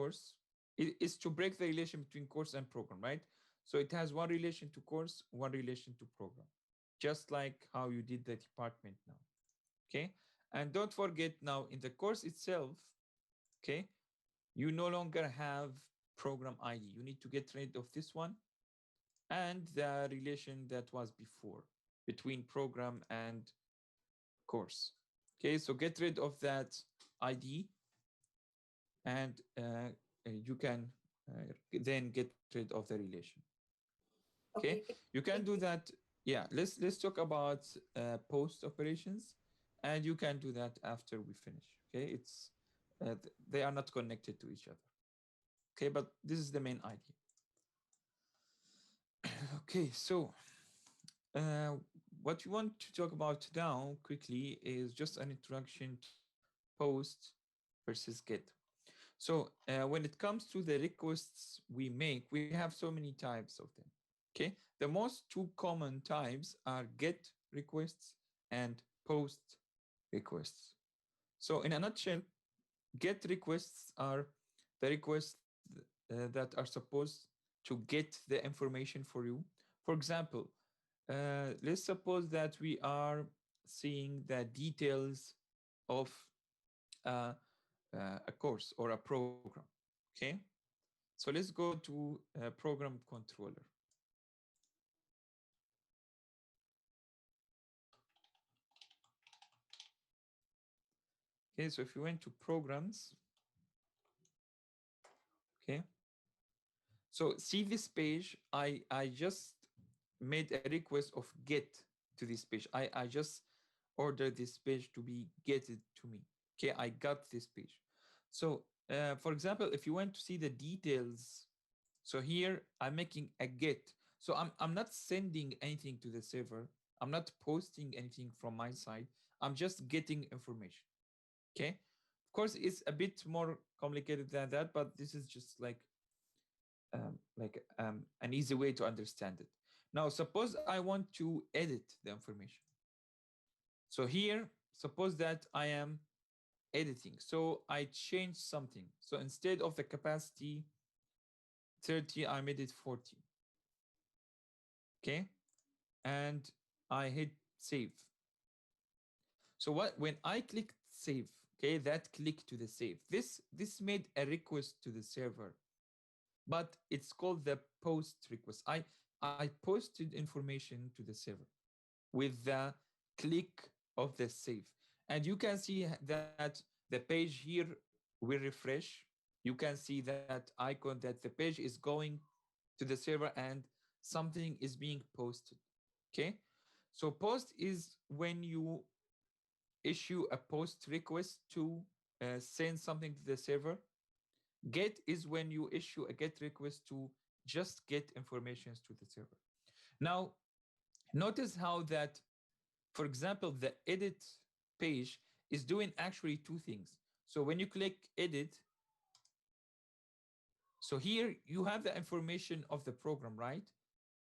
course is to break the relation between course and program, right? So it has one relation to course, one relation to program, just like how you did the department now. Okay. And don't forget now in the course itself, okay, you no longer have program ID. You need to get rid of this one and the relation that was before between program and course. Okay, so get rid of that ID and you can then get rid of the relation. Okay, Okay. you can do that. Yeah, let's talk about post operations, and you can do that after we finish. Okay, they are not connected to each other. Okay, but this is the main idea. Okay, so uh, what you want to talk about now quickly is just an introduction to post versus get. So when it comes to the requests we make, we have so many types of them. Okay, the most two common types are get requests and post requests. So in a nutshell, get requests are the requests that are supposed to get the information for you. For example, let's suppose that we are seeing the details of uh, a course or a program. Okay, so let's go to program controller. Okay, so if you went to programs, okay, so see this page, I just made a request of get to this page. I just ordered this page to be getted to me. Okay, I got this page. So for example, if you want to see the details, so here I'm making a get. So I'm not sending anything to the server. I'm not posting anything from my side. I'm just getting information. Okay. Of course, it's a bit more complicated than that, but this is just like an easy way to understand it. Now, suppose I want to edit the information. So here, suppose that I am editing. So I change something. So instead of the capacity 30, I made it 40. Okay. And I hit save. So what when I click save, okay, that click to the save. This made a request to the server, but it's called the post request. I posted information to the server with the click of the save. And you can see that the page here will refresh. You can see that icon that the page is going to the server and something is being posted. Okay. So post is when you issue a post request to send something to the server. Get is when you issue a get request to just get informations to the server. Now, notice how that, for example, the edit page is doing actually two things. So when you click edit, so here you have the information of the program, right?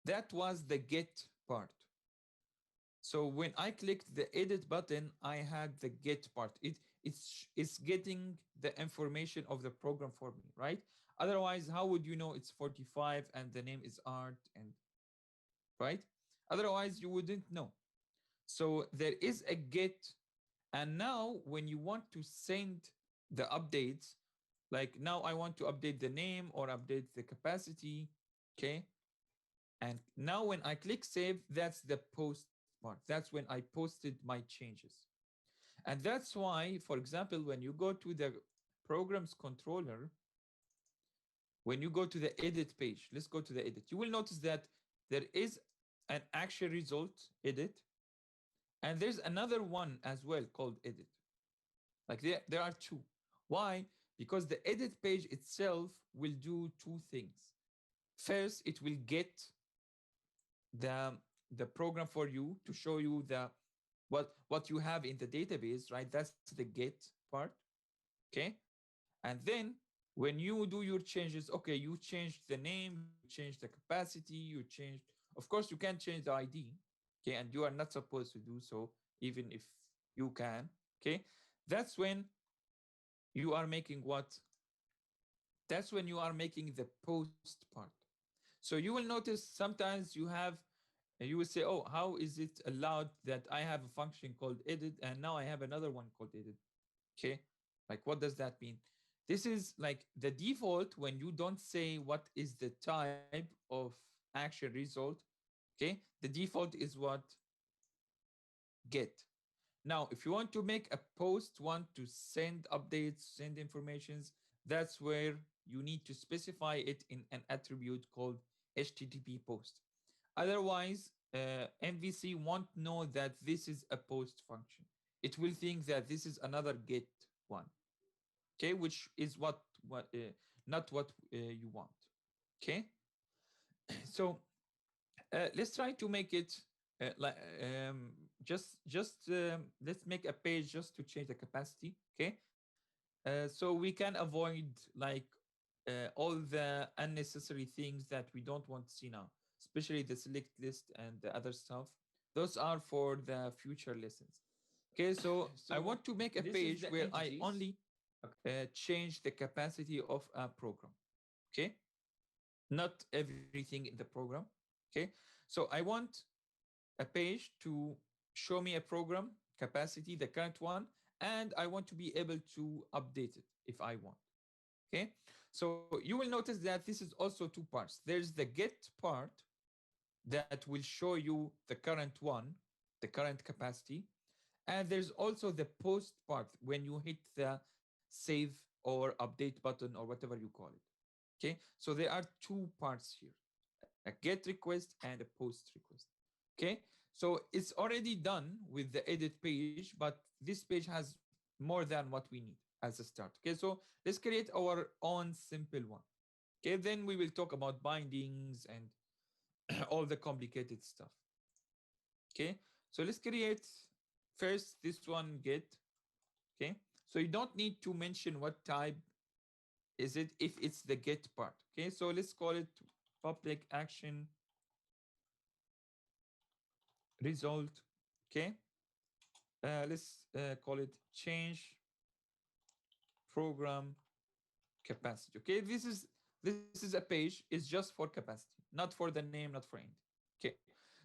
That was the get part. So when I clicked the edit button, I had the get part. It's getting the information of the program for me, right? Otherwise, how would you know it's 45 and the name is art and right? Otherwise, you wouldn't know. So there is a get, and now when you want to send the updates, like now I want to update the name or update the capacity, okay? And now when I click save, that's the post part. That's when I posted my changes. And that's why, for example, when you go to the programs controller, when you go to the edit page, let's go to the edit, you will notice that there is an actual result edit, and there's another one as well called edit. Like there are two. Why? Because the edit page itself will do two things. First, it will get the the program for you to show you the what you have in the database, right? That's the get part. Okay. And then when you do your changes, okay, you changed the name, you changed the capacity, you changed, of course, you can change the ID. Okay. And you are not supposed to do so, even if you can. Okay. That's when you are making what? That's when you are making the post part. So you will notice sometimes you will say, oh, how is it allowed that I have a function called edit and now I have another one called edit? Okay. Like, what does that mean? This is like the default when you don't say what is the type of action result. Okay. The default is what? Get. Now, if you want to make a post, want to send updates, send informations, that's where you need to specify it in an attribute called HTTP post. Otherwise, MVC won't know that this is a post function. It will think that this is another get one, okay, which is what not what you want. Okay, so let's try to make it like let's make a page just to change the capacity. Okay, so we can avoid like all the unnecessary things that we don't want to see now, especially the select list and the other stuff. Those are for the future lessons. Okay, so I So want to make a this is page the where I entities. only Okay. change the capacity of a program. Okay, not everything in the program. Okay, so I want a page to show me a program capacity, the current one, and I want to be able to update it if I want. Okay, so you will notice that this is also two parts. There's the get part that will show you the current one, the current capacity, and there's also the post part when you hit the save or update button or whatever you call it. Okay, so there are two parts here, a get request and a post request. Okay, so it's already done with the edit page, but this page has more than what we need as a start. Okay, so let's create our own simple one. Okay, then we will talk about bindings and all the complicated stuff. Okay, so let's create first this one get. Okay, so you don't need to mention what type is it if it's the get part. Okay, so let's call it public action result. Okay, let's call it change program capacity. Okay, this is a page. It's just for capacity, not for the name, not for anything. Okay,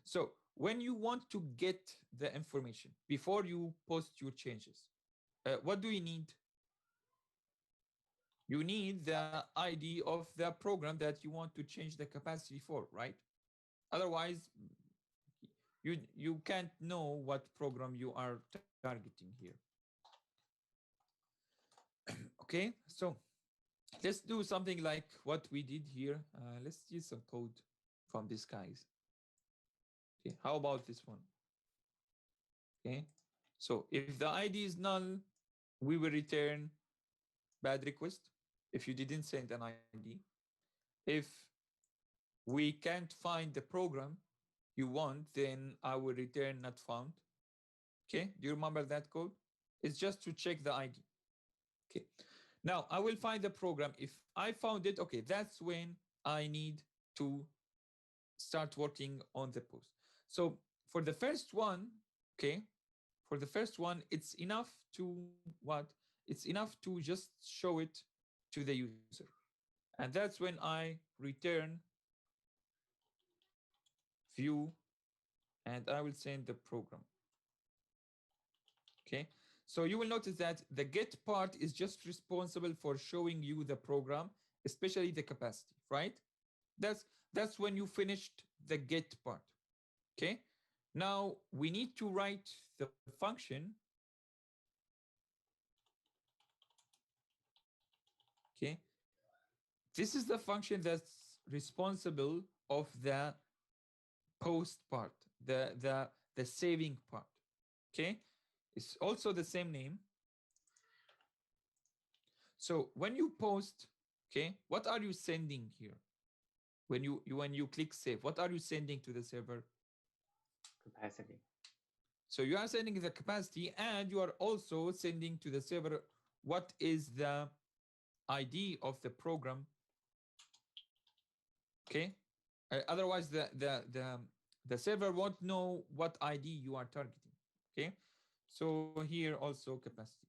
so when you want to get the information before you post your changes, what do you need? You need the ID of the program that you want to change the capacity for, right? Otherwise, you can't know what program you are targeting here. Okay, so let's do something like what we did here. Let's use some code from these guys. Okay, how about this one? Okay, so if the ID is null, we will return bad request if you didn't send an ID. If we can't find the program you want, then I will return not found. Okay, do you remember that code? It's just to check the ID. Okay, now I will find the program. If I found it, okay, that's when I need to start working on the post. So for the first one, okay, for the first one, it's enough to what? It's enough to just show it to the user. And that's when I return view and I will send the program. Okay. So you will notice that the get part is just responsible for showing you the program, especially the capacity, right? That's that's when you finished the get part. Okay. Now we need to write the function. Okay. This is the function that's responsible of the post part, the saving part. Okay. It's also the same name. So when you post, okay, what are you sending here? When you click save, what are you sending to the server? Capacity. So you are sending the capacity and you are also sending to the server what is the ID of the program. Okay. Otherwise, the server won't know what ID you are targeting. Okay. So here also capacity.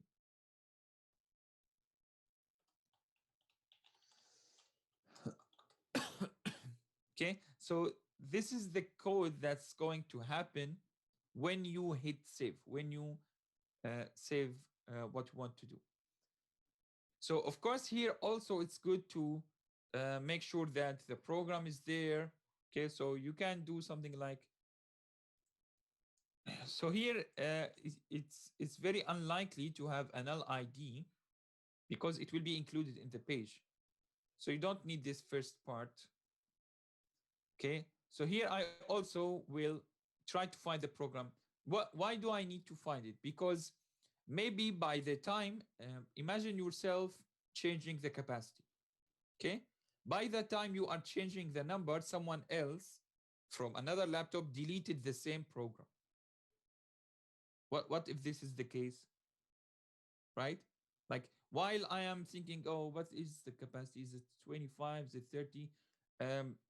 Okay, so this is the code that's going to happen when you hit save, when you save what you want to do. So of course here also it's good to make sure that the program is there. Okay, so you can do something like, so here it's very unlikely to have an LID because it will be included in the page. So you don't need this first part. Okay, so here I also will try to find the program. Why do I need to find it? Because maybe by the time, imagine yourself changing the capacity. Okay, by the time you are changing the number, someone else from another laptop deleted the same program. What if this is the case, right? Like while I am thinking, oh, what is the capacity? Is it 25? Is it 30?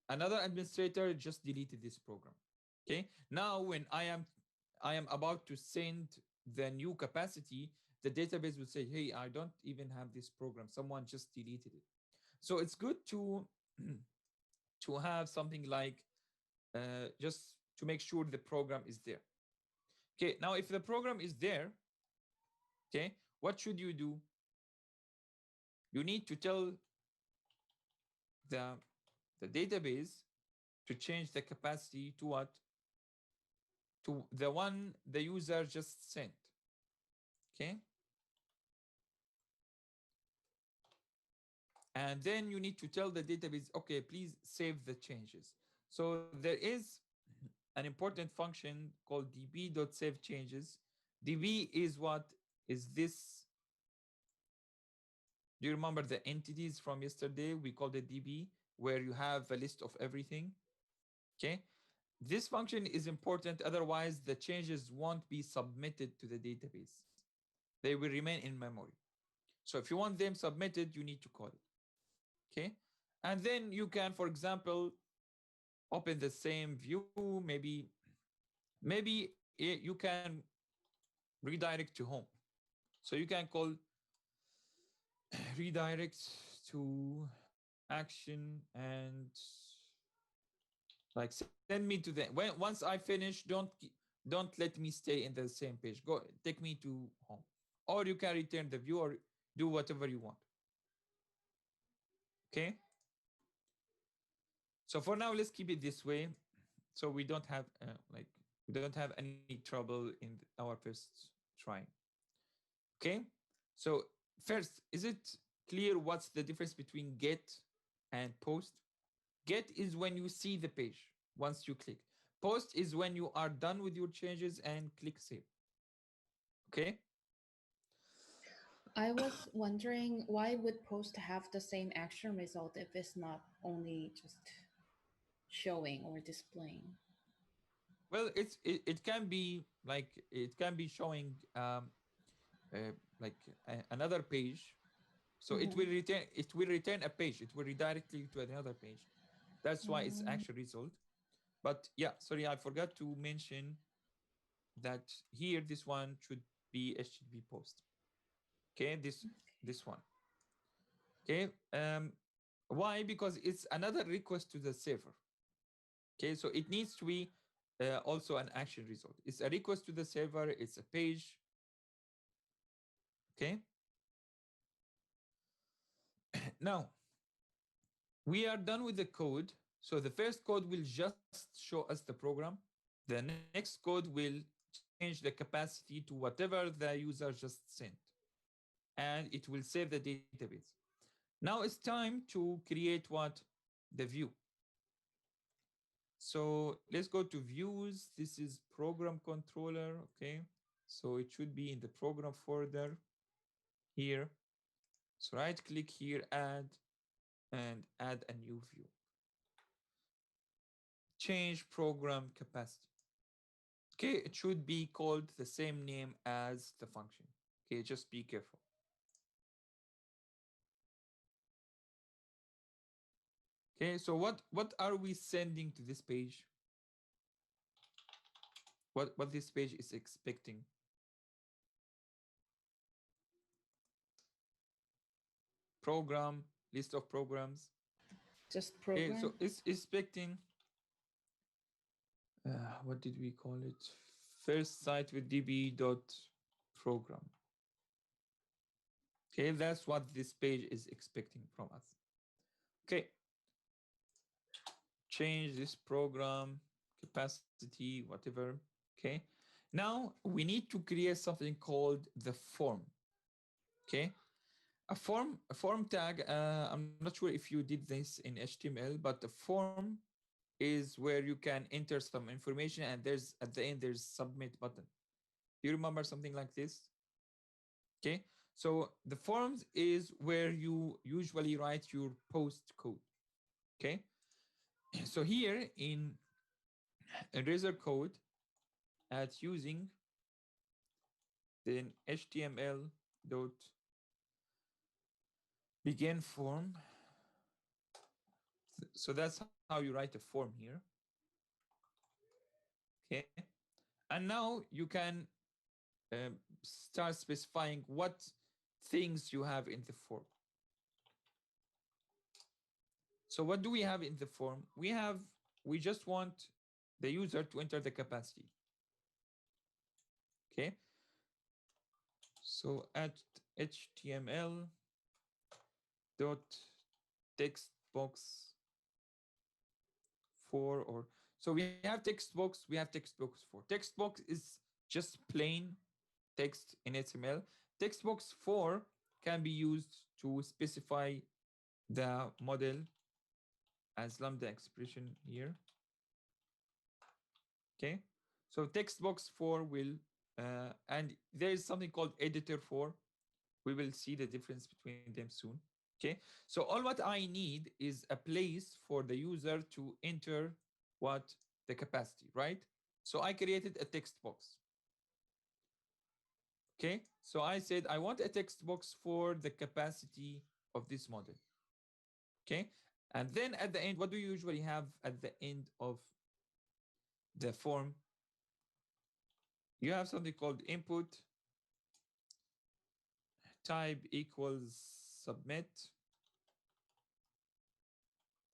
Another administrator just deleted this program. Okay. Now when I am about to send the new capacity, the database will say, hey, I don't even have this program. Someone just deleted it. So it's good to to have something like just to make sure the program is there. Okay. Now if the program is there, okay, what should you do? You need to tell the the database to change the capacity to what? To the one the user just sent. Okay. And then you need to tell the database, okay, please save the changes. So there is an important function called db.savechanges. db is what is this? Do you remember the entities from yesterday? We called it db, where you have a list of everything. Okay. This function is important, otherwise the changes won't be submitted to the database. They will remain in memory. So if you want them submitted, you need to call it. Okay. And then you can, for example, open the same view. Maybe you can redirect to home. So you can call redirect to action and like send me to the once I finish, don't let me stay in the same page. Go take me to home. Or you can return the view or do whatever you want. Okay. So for now, let's keep it this way. So we don't have we don't have any trouble in our first try. Okay. So first, is it clear what's the difference between get and post? Get is when you see the page once you click. Post is when you are done with your changes and click save. Okay. I was wondering why would post have the same action result if it's not only just showing or displaying? Well, it can be like it can be showing like another page. So Mm-hmm. it will return a page. It will redirect you to another page. That's why it's actual result. But yeah, sorry, I forgot to mention that here this one should be HTTP post. Okay, this one. Okay. Why? Because it's another request to the server. Okay, so it needs to be also an action result. It's a request to the server. It's a page. Okay. Now we are done with the code. So the first code will just show us the program. The next code will change the capacity to whatever the user just sent, and it will save the database. Now it's time to create what? The view. So let's go to views. This is program controller. Okay. So it should be in the program folder here. So right click here, add, and add a new view. Change program capacity. Okay, it should be called the same name as the function. Okay, just be careful. Okay, so what are we sending to this page? What this page is expecting? Program, list of programs. Just Okay, program. so it's expecting what did we call it? First site with db dot program. Okay, that's what this page is expecting from us. Okay, change this program capacity, whatever. Okay, now we need to create something called the form. Okay, a form tag. I'm not sure if you did this in HTML, but the form is where you can enter some information, and there's at the end there's submit button. Do you remember something like this? Okay, so the forms is where you usually write your post code. Okay, so here in Razor code, at using then HTML dot begin form. So that's how you write a form here. Okay, and now you can start specifying what things you have in the form. So what do we have in the form? We just want the user to enter the capacity. Okay, so at HTML dot text box 4, or so we have text box, we have text box 4. Text box is just plain text in HTML. Text box 4 can be used to specify the model as lambda expression here. Okay, so text box 4 will and there is something called editor 4. We will see the difference between them soon. Okay, so all what I need is a place for the user to enter what the capacity, right? So I created a text box. Okay, so I said I want a text box for the capacity of this model. Okay, and then at the end, what do you usually have at the end of the form? You have something called input type equals submit,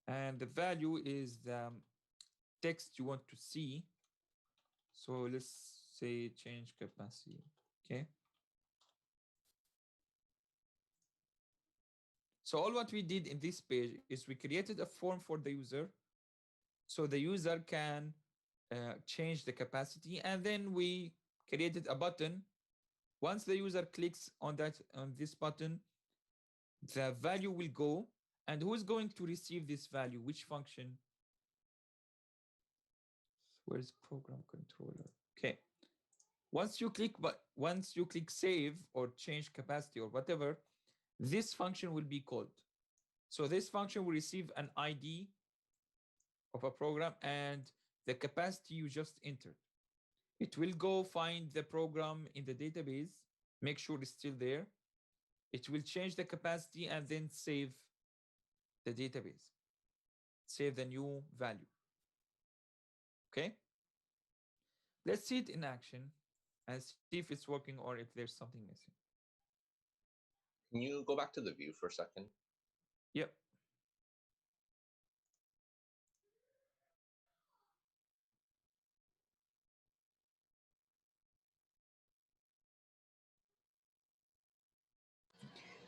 and the value is the text you want to see. So let's say change capacity. Okay, so all what we did in this page is we created a form for the user, so the user can change the capacity, and then we created a button. Once the user clicks on this button, the value will go, and who's going to receive this value? Which function? Where's program controller? Okay. Once you click save or change capacity or whatever, this function will be called. So this function will receive an ID of a program and the capacity you just entered. It will go find the program in the database, make sure it's still there. It will change the capacity and then save the database, save the new value. Okay, let's see it in action and see if it's working or if there's something missing. Can you go back to the view for a second? Yep.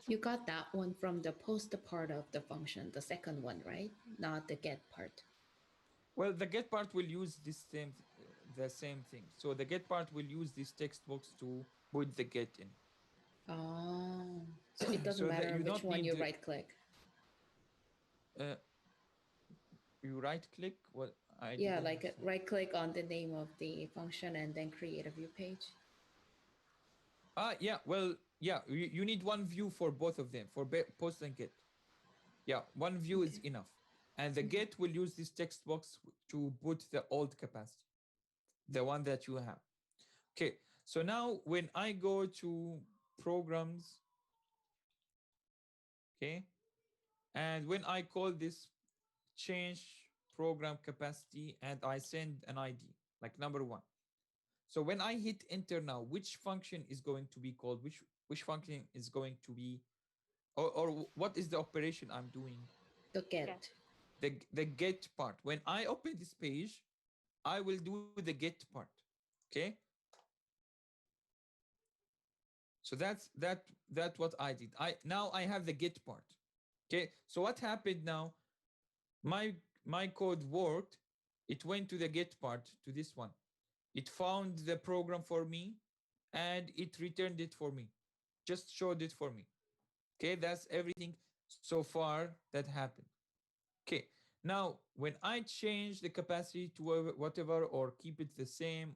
You got that one from the post part of the function, the second one, right? Not the get part. Well, the get part will use the same thing. So the get part will use this text box to put the get in. Oh, so it doesn't So that matter you which don't one need you the- right click. You right click. What I Yeah, didn't like understand. right click on the name of the function and then create a view page. Yeah. Well, yeah. You need one view for both of them, for post and get. Yeah, one view is Okay. enough, and the Okay. get will use this text box to put the old capacity, the one that you have. Okay. So now when I go to programs, okay, and when I call this change program capacity and I send an ID like number 1. So when I hit enter now, which function is going to be called? Which function is going to be, or what is the operation I'm doing? The get. the get part. When I open this page, I will do the get part. Okay. So that's what I did. I have the get part. Okay. So what happened now? My my code worked. It went to the get part, to this one. It found the program for me and it returned it for me. Just showed it for me. Okay, that's everything so far that happened. Okay, now when I change the capacity to whatever or keep it the same,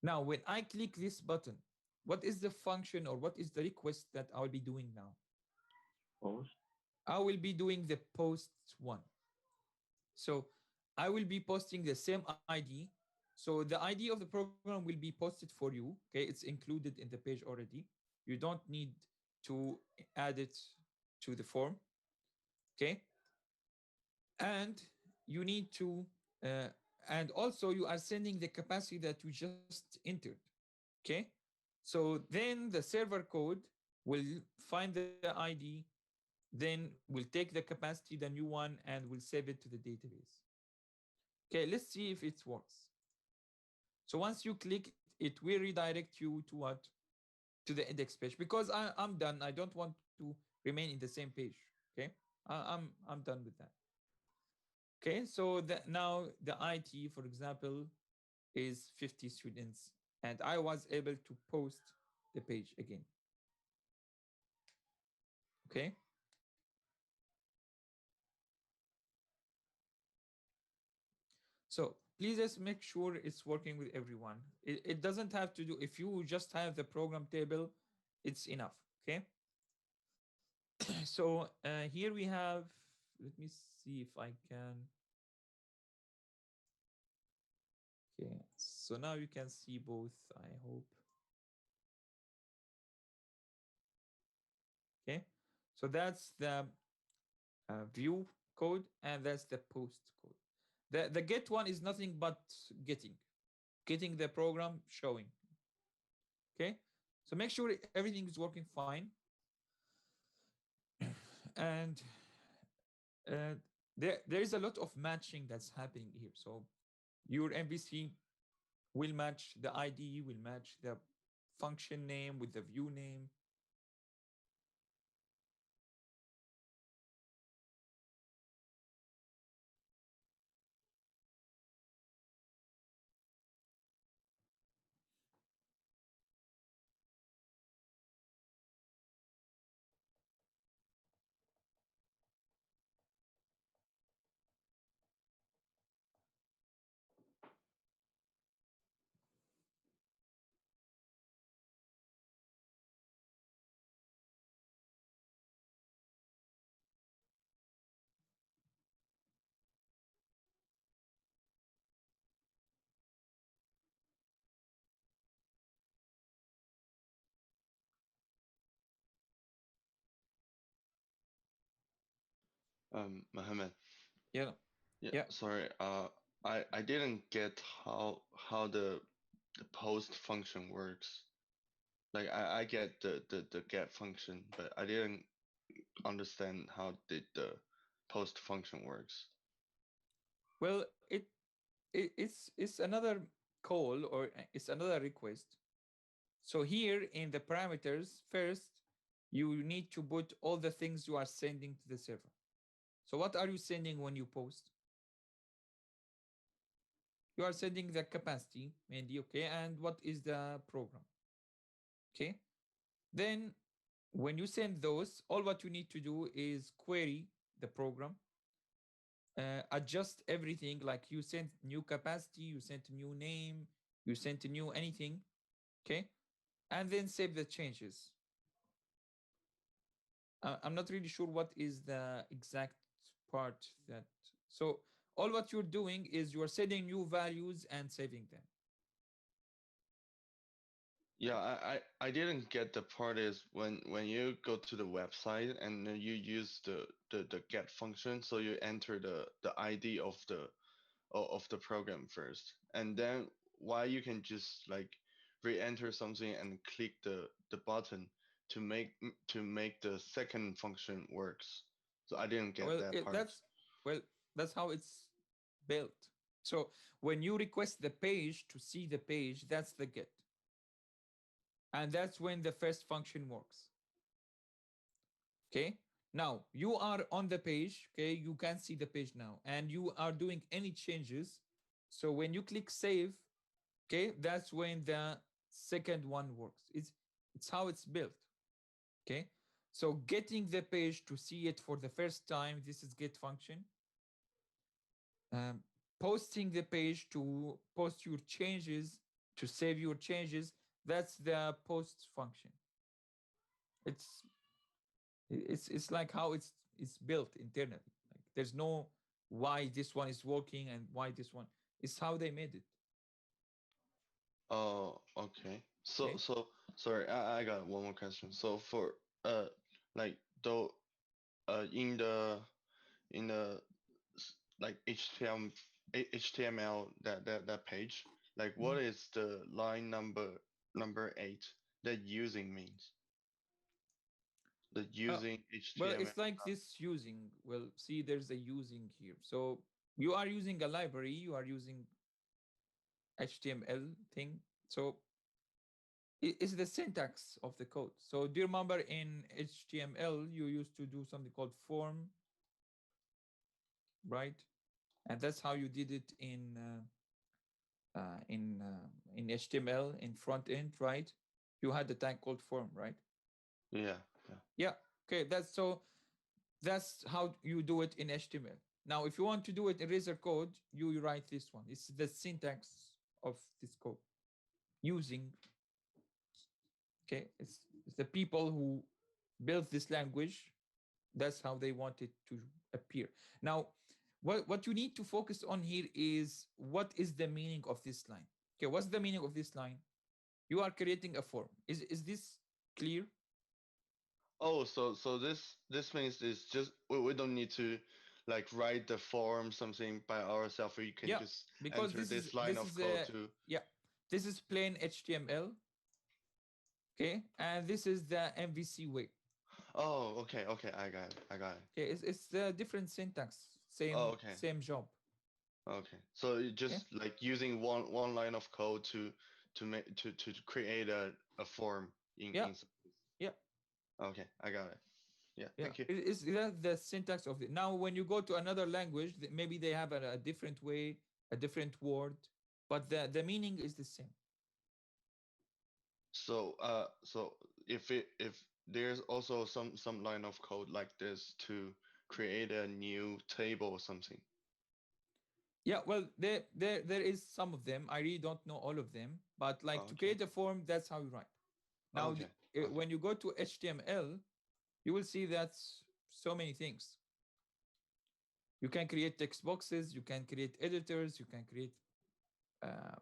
now when I click this button, what is the function or what is the request that I'll be doing now? Post. I will be doing the post one. So I will be posting the same ID. So the ID of the program will be posted for you. Okay, it's included in the page already. You don't need to add it to the form. Okay, and you need to, uh, and also you are sending the capacity that you just entered. Okay, so then the server code will find the ID, then we'll take the capacity, the new one, and we'll save it to the database. Okay, let's see if it works. So once you click, it will redirect you to what? To the index page, because I'm done. I don't want to remain in the same page. Okay, I'm done with that. Okay, so now the IT, for example, is 50 students, and I was able to post the page again. Okay. So please just make sure it's working with everyone. It doesn't have to do, if you just have the program table, it's enough. Okay. So here we have, let me see if I can. Okay. So now you can see both, I hope. Okay. So that's the view code and that's the post code. The get one is nothing but getting the program showing. Okay, so make sure everything is working fine. And there is a lot of matching that's happening here. So your MVC will match the ID, will match the function name with the view name. Mohammed. Yeah, Yeah, yeah. sorry. I didn't get how the post function works. Like I get the get function, but I didn't understand how did the post function works. Well, it's another call or it's another request. So here in the parameters, first, you need to put all the things you are sending to the server. So what are you sending when you post? You are sending the capacity mainly, okay? And what is the program? Okay. Then when you send those, all what you need to do is query the program, adjust everything, like you sent new capacity, you sent a new name, you sent a new anything, okay? And then save the changes. I'm not really sure what is the exact part that, so all what you're doing is you're setting new values and saving them. Yeah, I didn't get the part is when you go to the website and then you use the get function, so you enter the ID of the program first, and then why you can just like re-enter something and click the button to make the second function works. So I didn't get Well, that part. that's Well, that's how it's built. So when you request the page to see the page, that's the get. And that's when the first function works. Okay. Now you are on the page. Okay. You can see the page now and you are doing any changes. So when you click save, okay, that's when the second one works. It's how it's built. Okay. So getting the page to see it for the first time, this is get function. Um, Posting the page to post your changes, to save your changes, that's the post function. It's it's like how it's built internally. Like there's no why this one is working and why this one. It's how they made it. Oh, okay. So Okay. so sorry, I got one more question. So for like though in the like HTML that page, like what Mhm. is the line number 8 that using means? The Uh, using well, HTML. it's like this using. Well, see, there's a using here. So you are using a library. You are using HTML thing. So it's the syntax of the code. So do you remember in HTML you used to do something called form, right? And that's how you did it in HTML in front end, right? You had the tag called form, right? Yeah, yeah. Yeah. Okay. That's how you do it in HTML. Now, if you want to do it in Razor code, you write this one. It's the syntax of this code using. Okay, it's the people who built this language. That's how they want it to appear. Now, what you need to focus on here is what is the meaning of this line. Okay, what's the meaning of this line? You are creating a form. Is this clear? Oh, so this means it's just we don't need to like write the form something by ourselves. We can Yeah, just because enter this is this line this of is code a to. yeah, this is plain HTML. Okay, and this is the MVC way. Oh, okay, okay, I got it. Okay, it's a different syntax, Oh, same okay, same job. okay. So you Okay, just like using one line of code to make to create a form yeah, in. yeah, Okay, I got it. Yeah, yeah. thank you. It's that the syntax of it. Now, when you go to another language, maybe they have a different way, a different word, but the meaning is the same. So if there's also some line of code like this to create a new table or something. Yeah, well, there is some of them. I really don't know all of them, but like to Okay. create a form, that's how you write. Now, Okay. Okay. when you go to HTML, you will see that's so many things. You can create text boxes, you can create editors, you can create uh,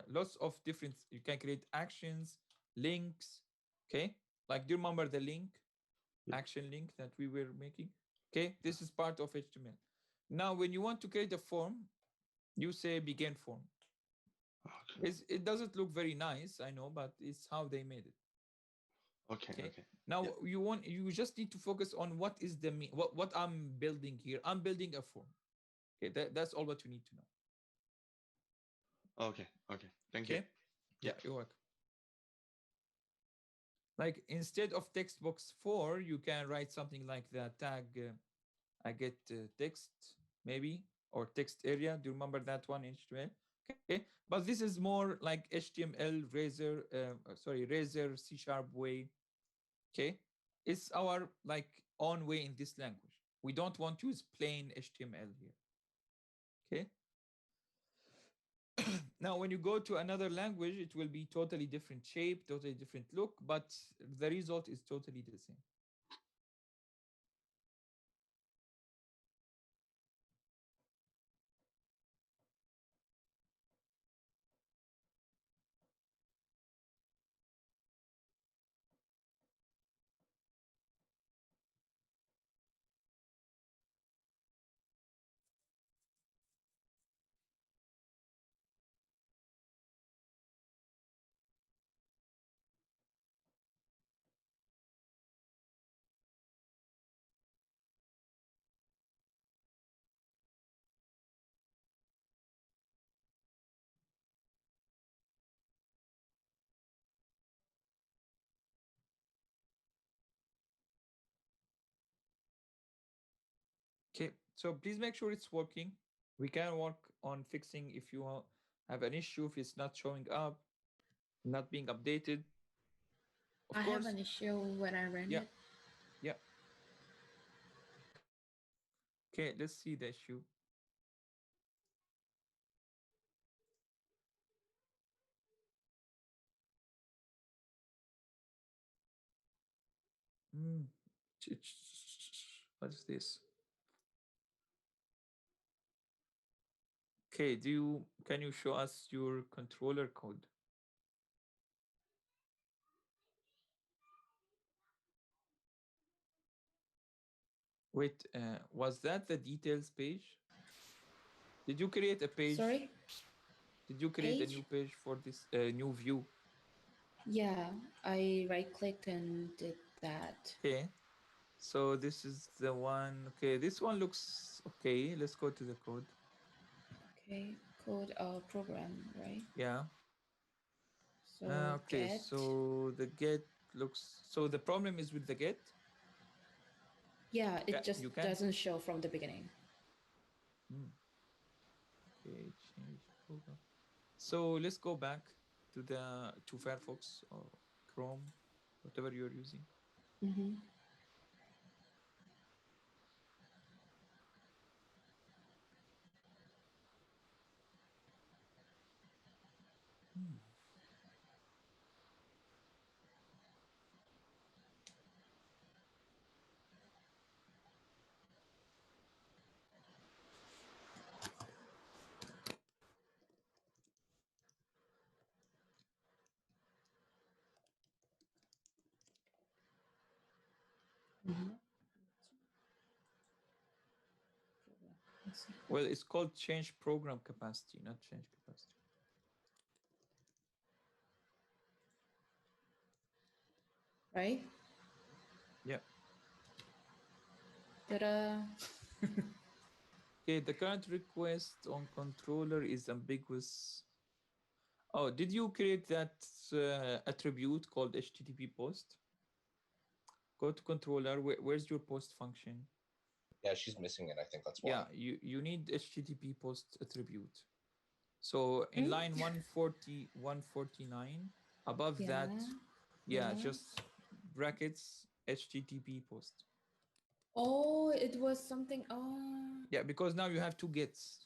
lots of different. You can create actions, links. Okay, like do you remember the link, Yeah. action link that we were making? Okay, this is part of HTML. Now, when you want to create a form, you say begin form. Okay. It doesn't look very nice, I know, but it's how they made it. Okay. Okay. Okay. Now Yeah. you just need to focus on what is what I'm building here. I'm building a form. Okay, that's all what you need to know. Okay. Okay. Thank you. Okay. Yeah. Yeah, you're welcome. Like instead of text box 4, you can write something like the tag I get text maybe, or text area. Do you remember that one in HTML? Okay, but this is more like HTML Razor, sorry, Razor C# way. Okay, it's our like own way in this language. We don't want to use plain HTML here. Okay. Now, when you go to another language, it will be totally different shape, totally different look, but the result is totally the same. Okay, so please make sure it's working. We can work on fixing if you have an issue, if it's not showing up, not being updated. Of I have course, an issue when I ran yeah, it. yeah. Okay, let's see the issue. Hmm. What is this? Okay, can you show us your controller code? Wait, was that the details page? Did you create a page? Sorry? Did you create a Page? new page for this new view? Yeah, I right clicked and did that. Okay, so this is the one. Okay, this one looks okay. Let's go to the code. Okay, code program, right? Yeah. So Okay, get. so the get looks. So the problem is with the get. Yeah, it just You can. doesn't show from the beginning. Hmm. Okay, change program. So let's go back to Firefox or Chrome, whatever you're using. Mm-hmm. Hmm. Mm-hmm. Let's see. Well, it's called change program capacity, not change capacity. Right? Yeah. Ta-da! Okay, the current request on controller is ambiguous. Oh, did you create that attribute called HTTP post? Go to controller. Where's your post function? Yeah, she's missing it. I think that's why. Yeah, you need HTTP post attribute. So in Hmm? line 140, 149, above that, Yeah. just brackets HTTP post. Oh, it was something. Oh. Yeah, because now you have two gets.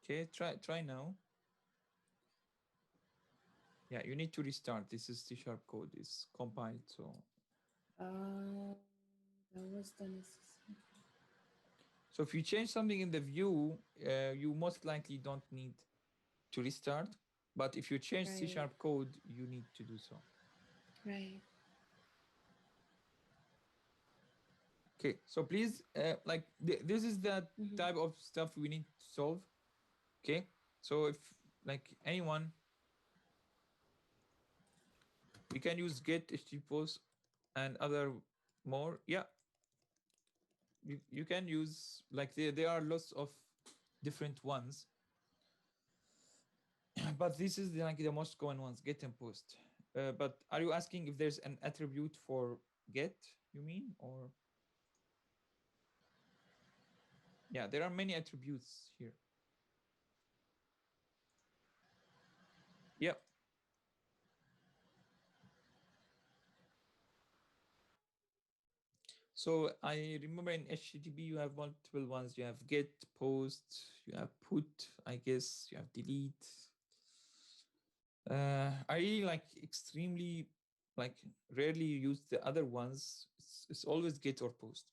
Okay, try now. Yeah, you need to restart. This is C# code. It's compiled, so. That was the necessary. So if you change something in the view, you most likely don't need to restart. But if you change C# Right. code, you need to do so. Right. Okay, so please, like this is the Mhm. type of stuff we need to solve. Okay, so if like anyone, we can use get HTTP post and other more. Yeah, you can use like there are lots of different ones, but this is like the most common ones, get and post. But are you asking if there's an attribute for get? You mean or? Yeah, there are many attributes here. Yep. So I remember in HTTP you have multiple ones. You have get, post, you have put, I guess, you have delete. I really like extremely like rarely use the other ones. It's always get or post.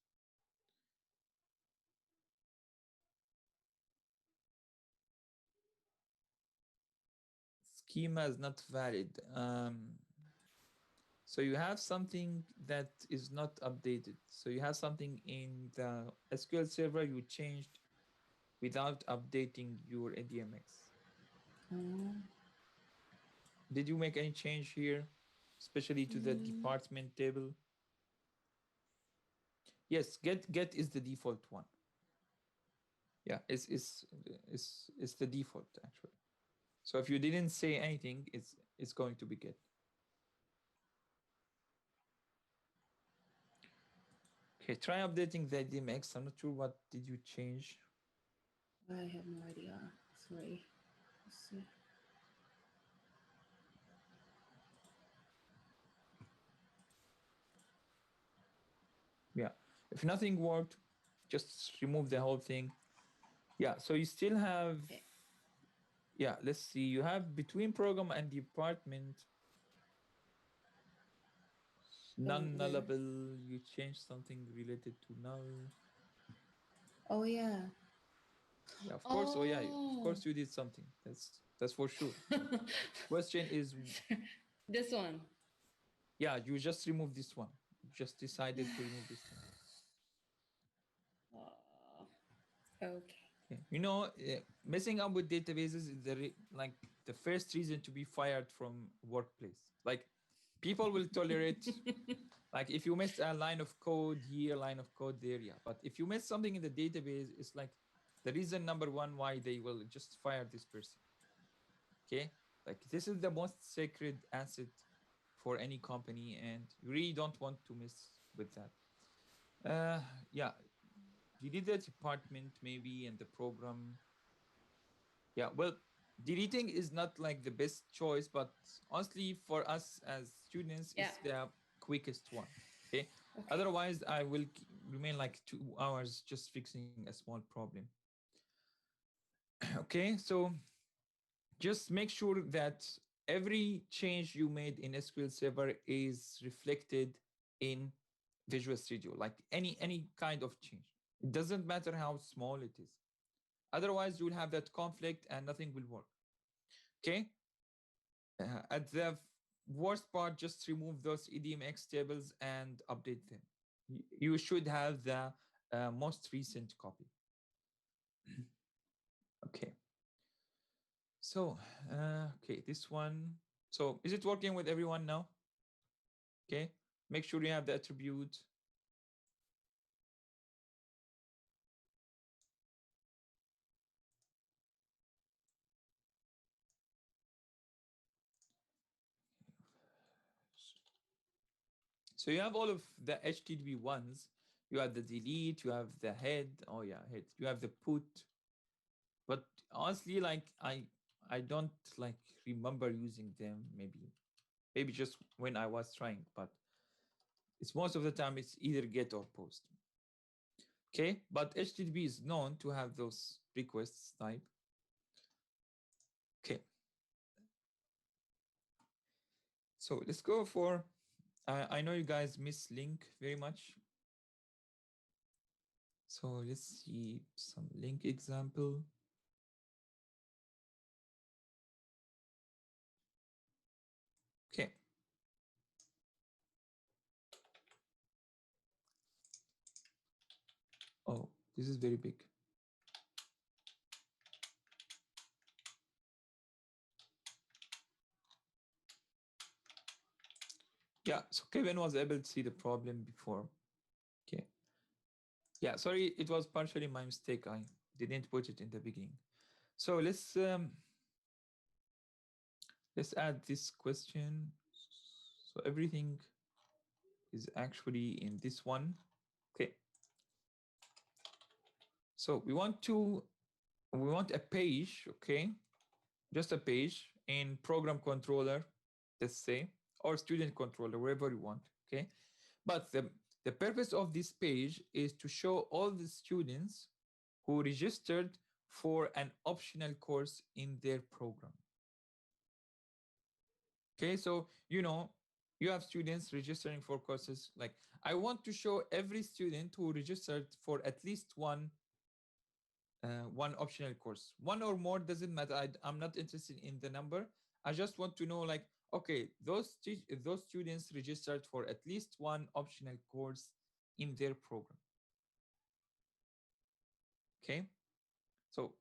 Schema is not valid. So you have something that is not updated. So you have something in the SQL server you changed without updating your ADMX. Oh. Did you make any change here, especially to the department table? Yes, get is the default one. Yeah, it's the default actually. So if you didn't say anything, it's going to be get. Okay, try updating the DMX. I'm not sure what did you change. I have no idea. Sorry. Let's see. Yeah, if nothing worked, just remove the whole thing. Yeah, so you still have, Okay. yeah, let's see, you have between program and department where? non-nullable. You change something related to null. Oh yeah. Yeah, of course. Oh yeah, of Oh. course you did something. That's for sure. Question is, This one. yeah, you just remove this one. You just decided to remove this one. Okay. Okay. You know, messing up with databases is like the first reason to be fired from workplace. Like people will tolerate, like if you miss a line of code here, line of code there, yeah. But if you miss something in the database, it's like the reason number one why they will just fire this person. Okay, like this is the most sacred asset for any company, and you really don't want to mess with that. Yeah, delete the department maybe and the program. Yeah, well, deleting is not like the best choice, but honestly, for us as students, Yeah. it's the quickest one. Okay. Okay. Otherwise, I will remain like 2 hours just fixing a small problem. Okay, so just make sure that every change you made in SQL Server is reflected in Visual Studio, like any kind of change. It doesn't matter how small it is. Otherwise, you will have that conflict and nothing will work. Okay. At the worst part, just remove those EDMX tables and update them. You should have the most recent copy. Okay. So, okay, this one. So, is it working with everyone now? Okay. Make sure you have the attribute. So you have all of the HTTP ones. You have the delete, you have the head. Oh yeah, head. You have the put. But honestly, like I don't like remember using them. Maybe just when I was trying, but it's most of the time it's either get or post. Okay, but HTTP is known to have those requests type. Okay, so let's go for. I know you guys miss link very much. So let's see some link example. Okay. Oh, this is very big. Yeah, so Kevin was able to see the problem before. Okay. Yeah, sorry, it was partially my mistake. I didn't put it in the beginning. So let's add this question. So everything is actually in this one. Okay. So we want a page, okay? Just a page in program controller, let's say, or student controller, wherever you want, okay? But the purpose of this page is to show all the students who registered for an optional course in their program. Okay, so you have students registering for courses. Like I want to show every student who registered for at least one optional course. One or more doesn't matter. I'm not interested in the number. I just want to know, like, okay, those students registered for at least one optional course in their program. Okay, so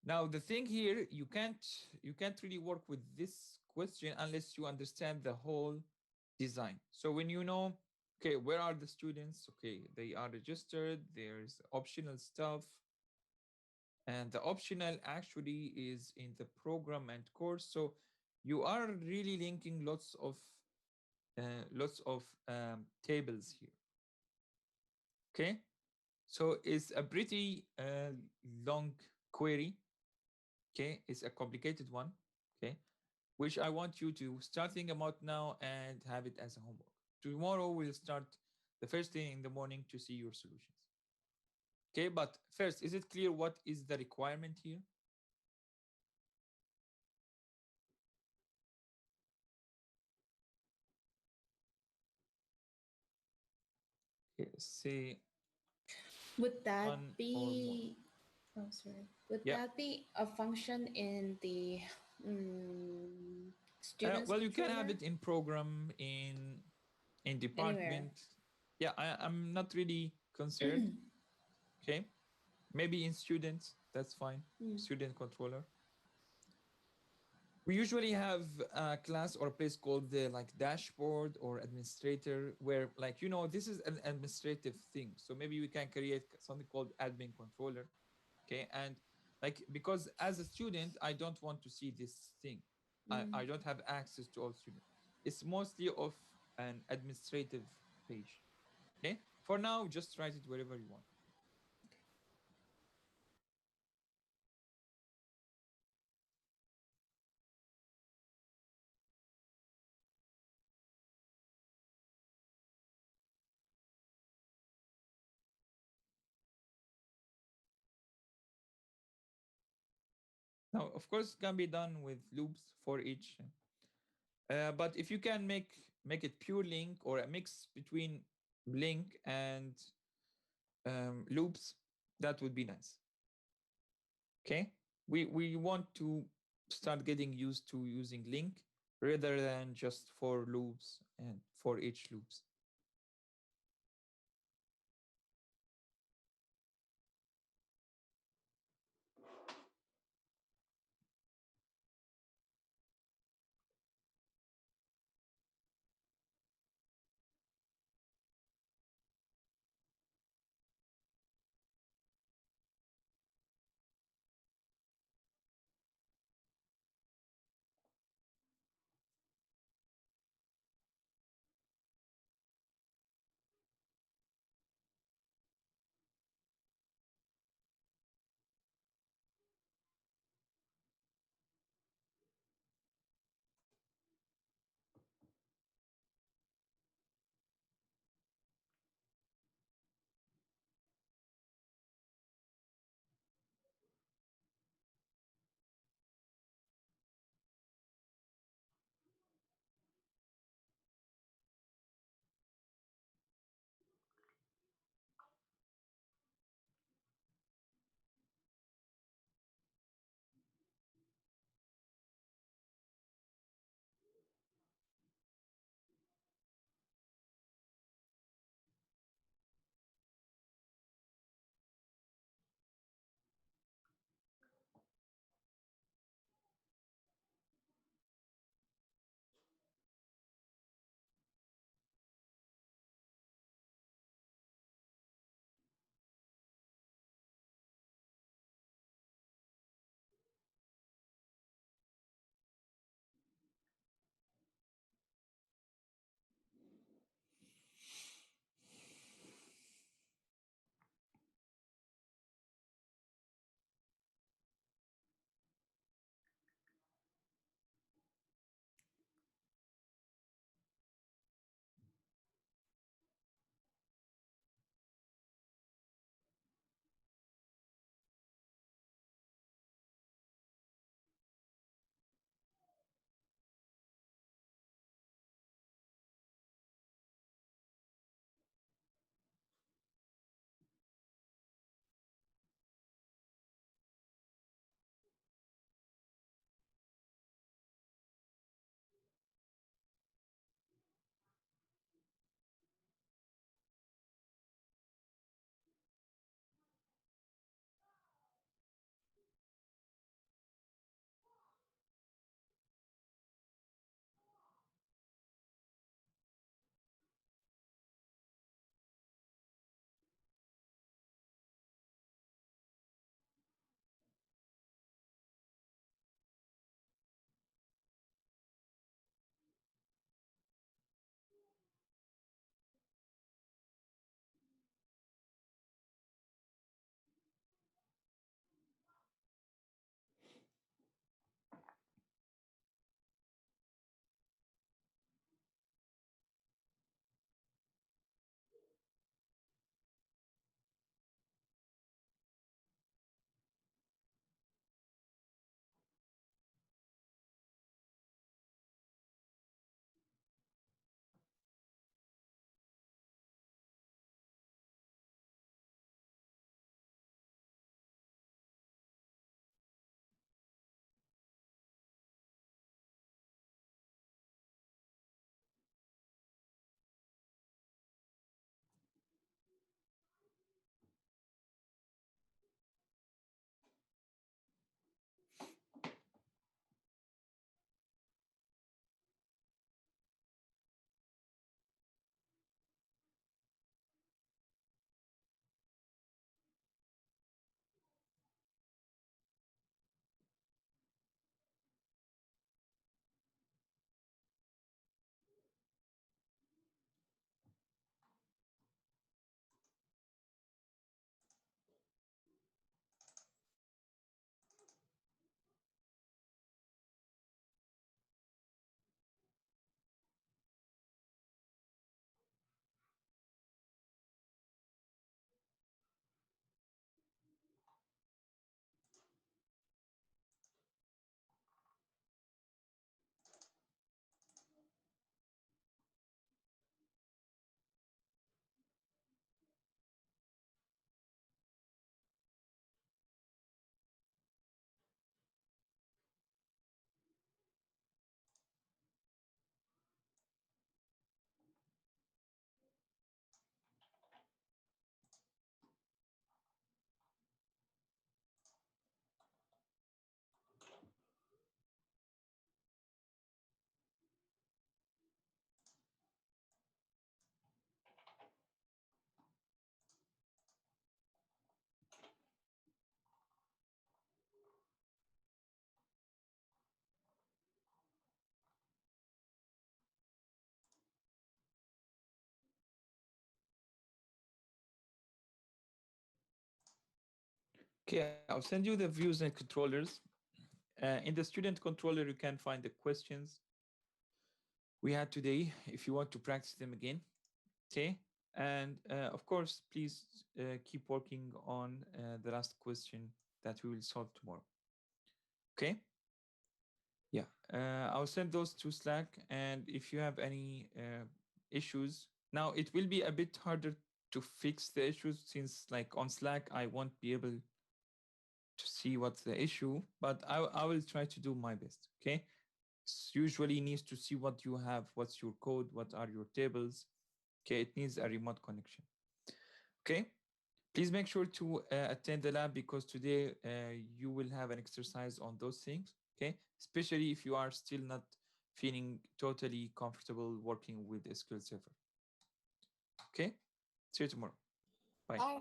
now the thing here, you can't really work with this question unless you understand the whole design. So when you know, okay, where are the students? Okay, they are registered. There's optional stuff. And the optional actually is in the program and course. So you are really linking lots of tables here. Okay, so it's a pretty long query. Okay, it's a complicated one. Okay, which I want you to start thinking about now and have it as a homework. Tomorrow we'll start the first thing in the morning to see your solutions. Okay, but first, is it clear what is the requirement here? Okay, say Would that one or more. be, oh, sorry. Would Yeah. that be a function in the students Well, you can have controller? it in program, in Anywhere. department. Yeah, I'm not really concerned. Okay, maybe in students, that's fine. Mm. Student controller. We usually have a class or a place called the like dashboard or administrator, where like this is an administrative thing. So maybe we can create something called admin controller. Okay, and like because as a student, I don't want to see this thing. I don't have access to all students. It's mostly of an administrative page. Okay, for now, just write it wherever you want. Now, of course, it can be done with loops for each. But if you can make it pure LINQ or a mix between LINQ and loops, that would be nice. Okay, we want to start getting used to using LINQ rather than just for loops and for each loops. Okay, I'll send you the views and controllers. In the student controller, you can find the questions we had today if you want to practice them again. Okay. And of course, please keep working on the last question that we will solve tomorrow. Okay. Yeah. I'll send those to Slack. And if you have any issues, now it will be a bit harder to fix the issues since, like, on Slack, I won't be able to see what's the issue, but I will try to do my best. Okay. Usually needs to see what you have, what's your code, what are your tables. Okay, it needs a remote connection. Okay, please make sure to attend the lab because today you will have an exercise on those things. Okay, especially if you are still not feeling totally comfortable working with SQL Server. Okay, see you tomorrow. Bye. Bye.